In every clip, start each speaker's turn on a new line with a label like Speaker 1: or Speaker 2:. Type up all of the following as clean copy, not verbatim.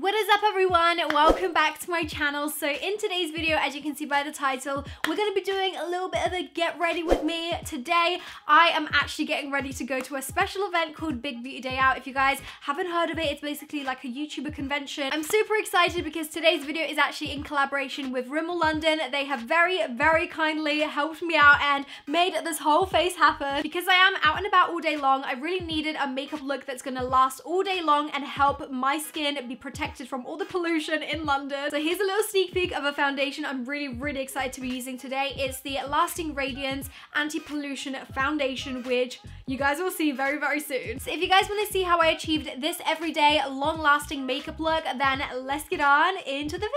Speaker 1: What is up, everyone? Welcome back to my channel. So in today's video, as you can see by the title, we're going to be doing a little bit of a get ready with me. Today, I am actually getting ready to go to a special event called Big Beauty Day Out. If you guys haven't heard of it, it's basically like a YouTuber convention. I'm super excited because today's video is actually in collaboration with Rimmel London. They have very kindly helped me out and made this whole face happen. Because I am out and about all day long, I really needed a makeup look that's going to last all day long and help my skin be protected from all the pollution in London. So here's a little sneak peek of a foundation I'm really excited to be using today. It's the Lasting Radiance Anti-Pollution Foundation, which you guys will see very soon. So if you guys want to see how I achieved this everyday long-lasting makeup look, then let's get on into the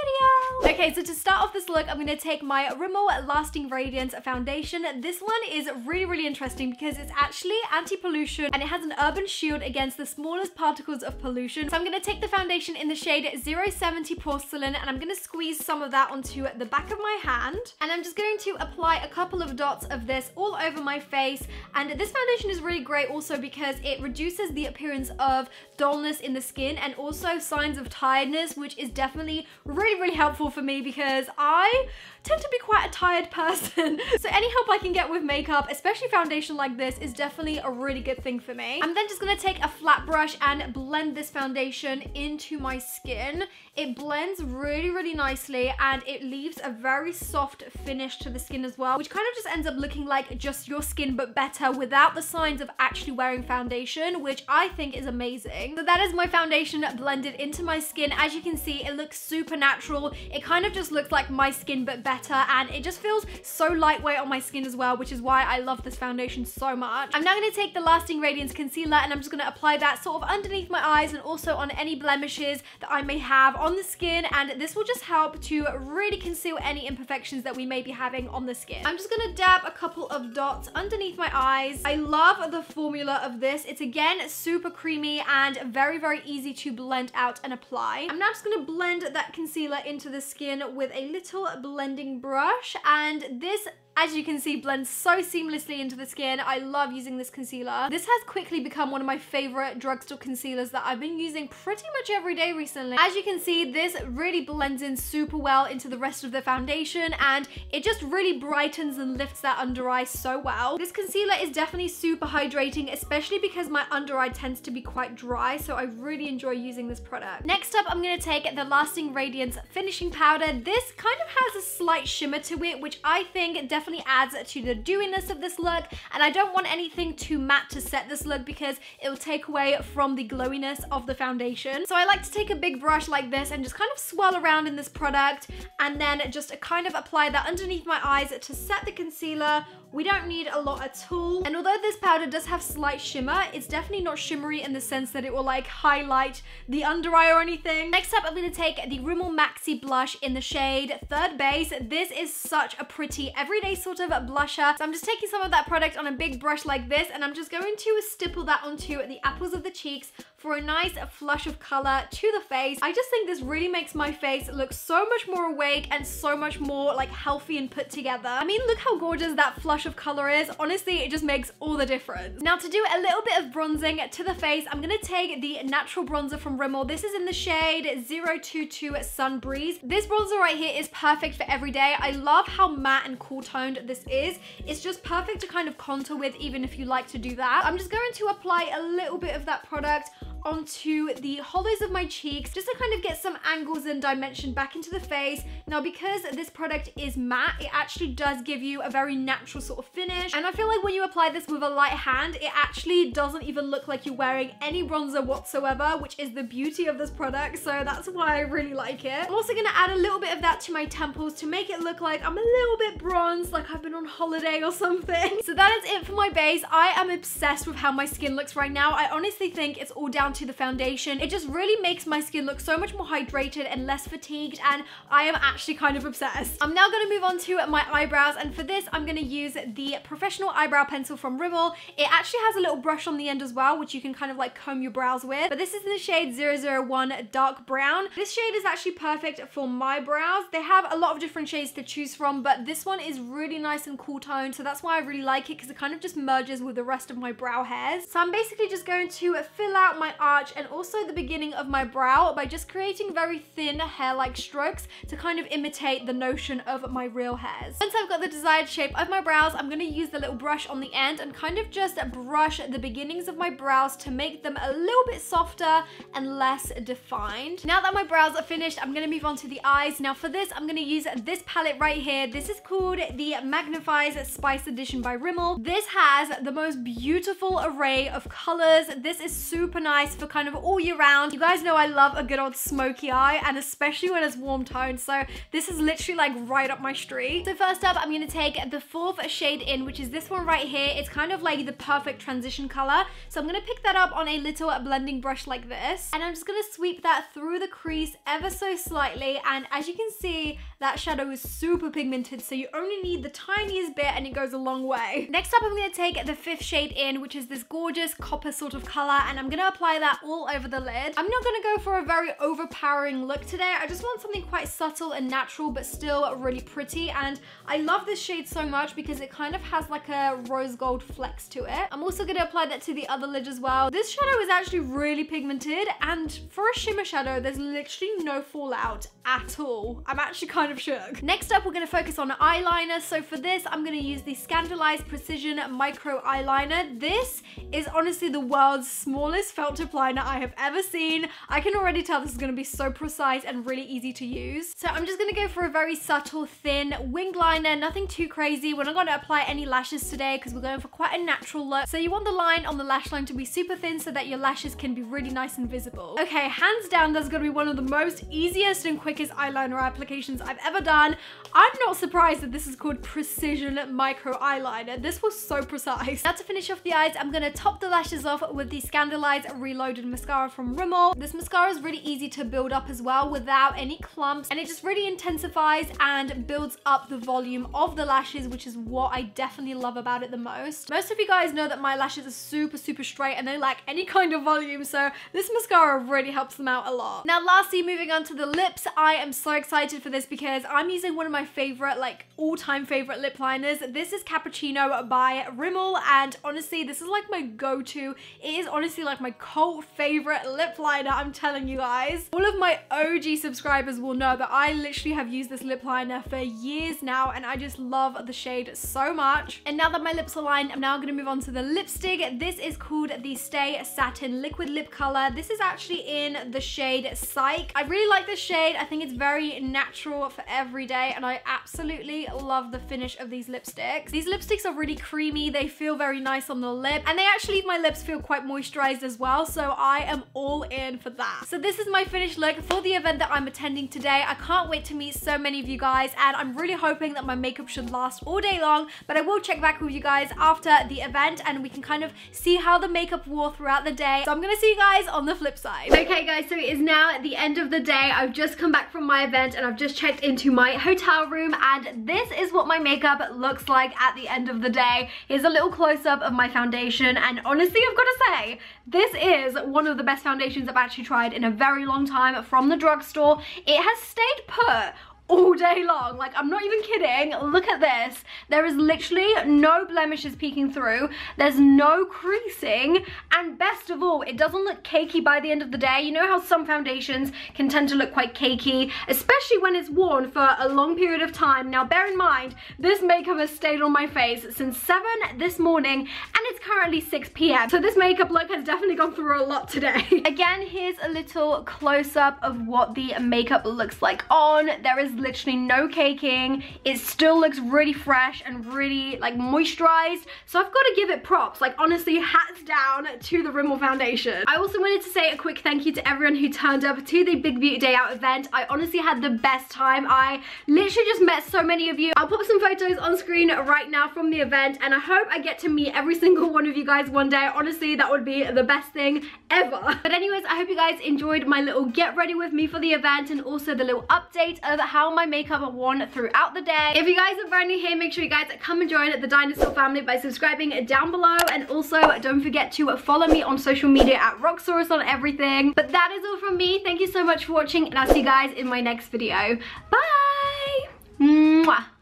Speaker 1: video. Okay, so to start off this look, I'm going to take my Rimmel Lasting Radiance Foundation. This one is really interesting because it's actually anti-pollution and it has an urban shield against the smallest particles of pollution. So I'm going to take the foundation in the shade 070 Porcelain and I'm going to squeeze some of that onto the back of my hand. And I'm just going to apply a couple of dots of this all over my face. And this foundation is really great also because it reduces the appearance of dullness in the skin and also signs of tiredness, which is definitely really helpful for me because I tend to be quite a tired person. So any help I can get with makeup, especially foundation like this, is definitely a really good thing for me. I'm then just gonna take a flat brush and blend this foundation into my skin. It blends really nicely and it leaves a very soft finish to the skin as well, which kind of just ends up looking like just your skin but better without the signs of actually wearing foundation, which I think is amazing. So that is my foundation blended into my skin. As you can see, it looks super natural. It kind of just looks like my skin but better, and it just feels so lightweight on my skin as well, which is why I love this foundation so much. I'm now going to take the Lasting Radiance Concealer and I'm just going to apply that sort of underneath my eyes and also on any blemishes that I may have on the skin, and this will just help to really conceal any imperfections that we may be having on the skin. I'm just going to dab a couple of dots underneath my eyes. I love the formula of this. It's again super creamy and very easy to blend out and apply. I'm now just going to blend that concealer into the skin with a little blending brush, and this, as you can see, blends so seamlessly into the skin. I love using this concealer. This has quickly become one of my favorite drugstore concealers that I've been using pretty much every day recently. As you can see, this really blends in super well into the rest of the foundation and it just really brightens and lifts that under eye so well. This concealer is definitely super hydrating, especially because my under eye tends to be quite dry, so I really enjoy using this product. Next up, I'm going to take the Lasting Radiance Finishing Powder. This kind of has a slight shimmer to it, which I think definitely adds to the dewiness of this look, and I don't want anything too matte to set this look because it will take away from the glowiness of the foundation. So I like to take a big brush like this and just kind of swirl around in this product and then just kind of apply that underneath my eyes to set the concealer. We don't need a lot at all. And although this powder does have slight shimmer, it's definitely not shimmery in the sense that it will like highlight the under eye or anything. Next up, I'm going to take the Rimmel Maxi Blush in the shade Third Base. This is such a pretty everyday sort of blusher. So I'm just taking some of that product on a big brush like this and I'm just going to stipple that onto the apples of the cheeks for a nice flush of color to the face. I just think this really makes my face look so much more awake and so much more like healthy and put together. I mean, look how gorgeous that flush of color is. Honestly, it just makes all the difference. Now to do a little bit of bronzing to the face, I'm gonna take the natural bronzer from Rimmel. This is in the shade 022 Sun Breeze. This bronzer right here is perfect for every day. I love how matte and cool toned this is. It's just perfect to kind of contour with, even if you like to do that. I'm just going to apply a little bit of that product onto the hollows of my cheeks just to kind of get some angles and dimension back into the face. Now because this product is matte, it actually does give you a very natural sort of finish, and I feel like when you apply this with a light hand, it actually doesn't even look like you're wearing any bronzer whatsoever, which is the beauty of this product, so that's why I really like it. I'm also gonna add a little bit of that to my temples to make it look like I'm a little bit bronzed, like I've been on holiday or something. So that is it for my base. I am obsessed with how my skin looks right now. I honestly think it's all down to the foundation. It just really makes my skin look so much more hydrated and less fatigued, and I am actually kind of obsessed. I'm now going to move on to my eyebrows, and for this I'm going to use the Professional Eyebrow Pencil from Rimmel. It actually has a little brush on the end as well, which you can kind of like comb your brows with, but this is in the shade 001 Dark Brown. This shade is actually perfect for my brows. They have a lot of different shades to choose from, but this one is really nice and cool toned, so that's why I really like it, because it kind of just merges with the rest of my brow hairs. So I'm basically just going to fill out my arch and also the beginning of my brow by just creating very thin hair-like strokes to kind of imitate the notion of my real hairs. Once I've got the desired shape of my brows, I'm going to use the little brush on the end and kind of just brush the beginnings of my brows to make them a little bit softer and less defined. Now that my brows are finished, I'm going to move on to the eyes. Now for this, I'm going to use this palette right here. This is called the Magnifies Spice Edition by Rimmel. This has the most beautiful array of colors. This is super nice for kind of all year round. You guys know I love a good old smoky eye, and especially when it's warm toned, so this is literally like right up my street. So first up, I'm going to take the 4th shade in, which is this one right here. It's kind of like the perfect transition color, so I'm going to pick that up on a little blending brush like this, and I'm just going to sweep that through the crease ever so slightly, and as you can see, that shadow is super pigmented, so you only need the tiniest bit and it goes a long way. Next up, I'm going to take the 5th shade in, which is this gorgeous copper sort of color, and I'm going to apply that all over the lid. I'm not going to go for a very overpowering look today. I just want something quite subtle and natural, but still really pretty, and I love this shade so much because it kind of has like a rose gold flex to it. I'm also going to apply that to the other lid as well. This shadow is actually really pigmented, and for a shimmer shadow, there's literally no fallout at all. I'm actually kind of shook. Next up, we're going to focus on eyeliner. So for this, I'm going to use the Scandalized Precision Micro Eyeliner. This is honestly the world's smallest felt tip liner I have ever seen. I can already tell this is going to be so precise and really easy to use. So I'm just going to go for a very subtle, thin winged liner, nothing too crazy. We're not going to apply any lashes today because we're going for quite a natural look. So you want the line on the lash line to be super thin so that your lashes can be really nice and visible. Okay, hands down, that's going to be one of the most easiest and quickest eyeliner applications I've ever done. I'm not surprised that this is called Precision Micro Eyeliner. This was so precise. Now to finish off the eyes, I'm going to top the lashes off with the Scandalized Reloaded Mascara from Rimmel. This mascara is really easy to build up as well without any clumps, and it just really intensifies and builds up the volume of the lashes, which is what I definitely love about it the most. Most of you guys know that my lashes are super straight and they lack any kind of volume, so this mascara really helps them out a lot. Now lastly, moving on to the lips, I am so excited for this because I'm using one of my favorite, like all-time favorite lip liners. This is Cappuccino by Rimmel, and honestly, this is like my go-to. It is honestly like my cult favorite lip liner, I'm telling you guys. All of my OG subscribers will know that I literally have used this lip liner for years now, and I just love the shade so much. And now that my lips are lined, I'm now going to move on to the lipstick. This is called the Stay Satin Liquid Lip Color. This is actually in the shade Psych. I really like this shade. I think it's very natural for every day, and I absolutely love the finish of these lipsticks. These lipsticks are really creamy. They feel very nice on the lip, and they actually leave my lips feel quite moisturized as well, so I am all in for that. So this is my finished look for the event that I'm attending today. I can't wait to meet so many of you guys, and I'm really hoping that my makeup should last all day long, but I will check back with you guys after the event and we can kind of see how the makeup wore throughout the day. So I'm gonna see you guys on the flip side. Okay guys, so it is now at the end of the day. I've just come back from my event and I've just checked into my hotel room, and this is what my makeup looks like at the end of the day. Here's a little close-up of my foundation, and honestly, I've got to say, this is one of the best foundations I've actually tried in a very long time from the drugstore. It has stayed put all day long. Like, I'm not even kidding. Look at this. There is literally no blemishes peeking through. There's no creasing, and best of all, it doesn't look cakey by the end of the day. You know how some foundations can tend to look quite cakey, especially when it's worn for a long period of time. Now bear in mind, this makeup has stayed on my face since 7 this morning, and it's currently 6 p.m. So this makeup look has definitely gone through a lot today. Again, here's a little close-up of what the makeup looks like on. There is literally no caking. It still looks really fresh and really like moisturized, so I've got to give it props. Like, honestly, hats down to the Rimmel foundation. I also wanted to say a quick thank you to everyone who turned up to the Big Beauty Day Out event. I honestly had the best time. I literally just met so many of you. I'll pop some photos on screen right now from the event, and I hope I get to meet every single one of you guys one day. Honestly, that would be the best thing ever. But anyways, I hope you guys enjoyed my little get ready with me for the event, and also the little update of how my makeup won throughout the day. If you guys are brand new here, make sure you guys come and join the Dinosaur family by subscribing down below, and also don't forget to follow me on social media at Roxxsaurus on everything. But that is all from me. Thank you so much for watching, and I'll see you guys in my next video. Bye! Mwah!